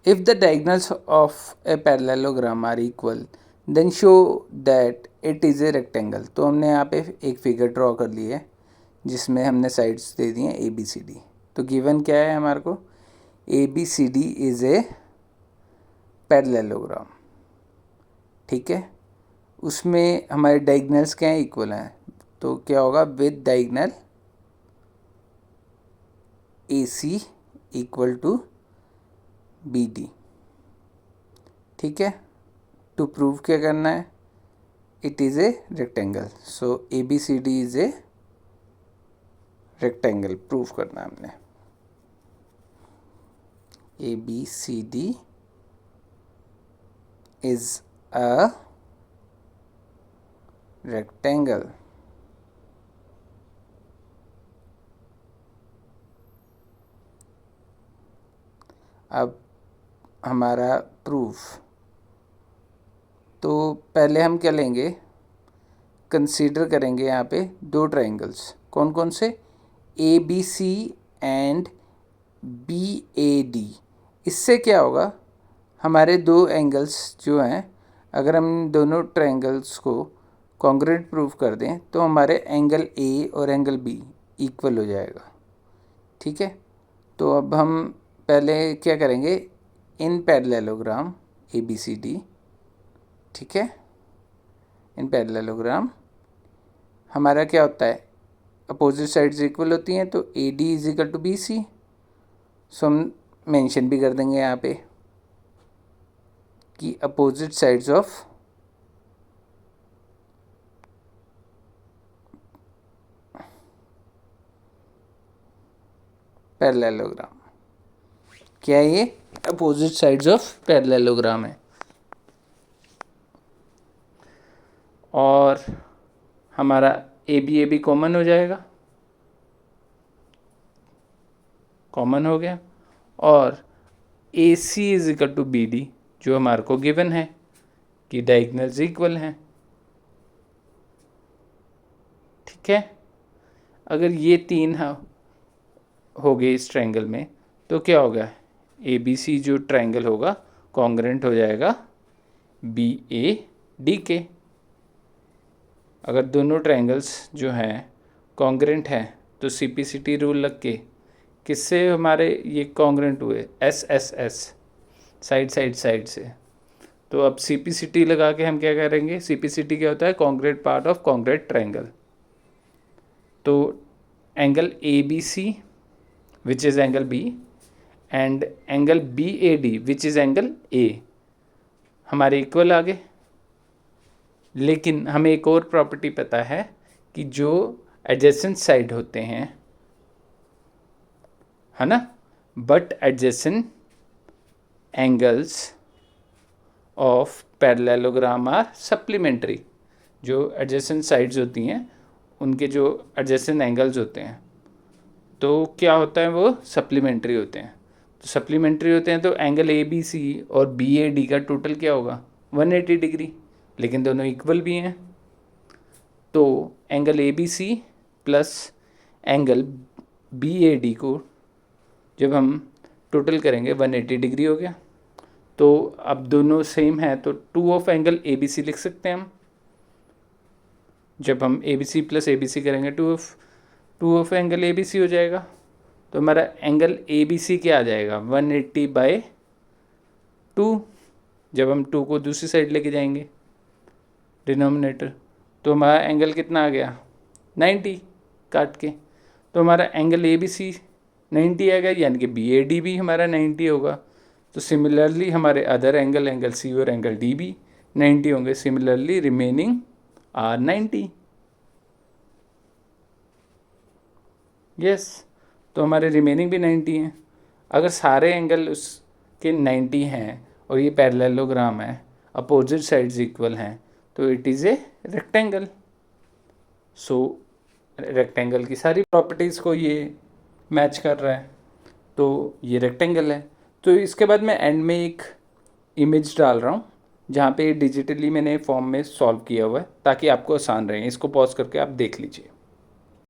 If the diagonals of a parallelogram are equal then show that it is a rectangle. तो हमने यहाँ पे एक फिगर ड्रॉ कर ली है जिसमें हमने साइड्स दे दी हैं ABCD। तो गिवन क्या है हमारे को, ABCD इज़ ए पैरेललोग्राम, ठीक है। उसमें हमारे डायगोनल्स क्या हैं, इक्वल हैं। तो क्या होगा, with diagonal AC equal to BD, ठीक है। टू प्रूव क्या करना है, it is a rectangle, so ABCD is a rectangle, prove करना है हमने। ABCD is a rectangle. अब हमारा प्रूफ, तो पहले हम क्या लेंगे, कंसीडर करेंगे यहाँ पे दो ट्रायंगल्स, कौन कौन से, ABC एंड BAD। इससे क्या होगा, हमारे दो एंगल्स जो हैं, अगर हम दोनों ट्रायंगल्स को कॉन्ग्रुएंट प्रूव कर दें तो हमारे एंगल A और एंगल B इक्वल हो जाएगा, ठीक है। तो अब हम पहले क्या करेंगे, इन पैरेललोग्राम ABCD, ठीक है, इन पैरेललोग्राम हमारा क्या होता है, अपोजिट साइड्स इक्वल होती हैं, तो AD is equal to BC। So हम मेंशन भी कर देंगे यहाँ पे कि अपोजिट साइड्स ऑफ पैरेललोग्राम, क्या है ये, अपोजिट साइड्स ऑफ पैरेललोग्राम है। और हमारा AB कॉमन हो जाएगा, कॉमन हो गया, और AC is equal to BD जो हमारे को गिवन है कि डायगोनल्स इक्वल हैं, ठीक है। अगर ये तीन हो गए इस ट्रायंगल में, तो क्या होगा, ABC जो ट्रायंगल होगा कॉन्ग्रुएंट हो जाएगा BAD के। अगर दोनों ट्रायंगल्स जो हैं कॉन्ग्रुएंट हैं तो CPCT रूल लग के किससे हमारे ये कॉन्ग्रुएंट हुए, SSS, साइड साइड साइड से। तो अब CPCT लगा के हम क्या करेंगे, CPCT क्या होता है, congruent part of congruent triangle. तो angle ABC which is angle B and angle BAD which is angle A हमारे इक्वल आ गए। लेकिन हमें एक और प्रॉपर्टी पता है कि जो एडजेसेंट साइड होते हैं, है ना, but adjacent angles of parallelogram are supplementary. जो एडजेसेंट साइड्स होती हैं उनके जो एडजेसेंट एंगल्स होते हैं तो क्या होता है, वो सप्लीमेंट्री होते हैं। तो सप्लीमेंट्री होते हैं तो एंगल ABC और BAD का टोटल क्या होगा, 180 डिग्री, लेकिन दोनों इक्वल भी हैं। तो angle ABC plus angle BAD को जब हम टोटल करेंगे 180 डिग्री हो गया। तो अब दोनों सेम है तो 2 ऑफ एंगल ABC लिख सकते हैं हम। जब हम ABC प्लस ABC करेंगे 2 ऑफ एंगल ABC हो जाएगा। तो हमारा एंगल ABC क्या आ जाएगा, 180/2। जब हम 2 को दूसरी साइड लेके जाएंगे डिनोमिनेटर, तो हमारा एंगल कितना आ गया, 90 काट के। तो हमारा एंगल ABC 90 आएगा, यानी कि BAD भी हमारा 90 होगा। तो सिमिलरली हमारे अदर एंगल C और एंगल D भी 90 होंगे। Similarly remaining are 90। यस, तो हमारे रिमेनिंग भी 90 हैं। अगर सारे एंगल उसके 90 हैं और ये पैरेललोग्राम है, अपोजिट साइड्स इक्वल हैं, तो it is a rectangle. So rectangle की सारी प्रॉपर्टीज़ को ये मैच कर रहा है, तो ये रेक्टेंगल है। तो इसके बाद मैं एंड में एक इमेज डाल रहा हूँ जहाँ पे डिजिटली मैंने फॉर्म में सॉल्व किया हुआ है ताकि आपको आसान रहे। इसको पॉज करके आप देख लीजिए।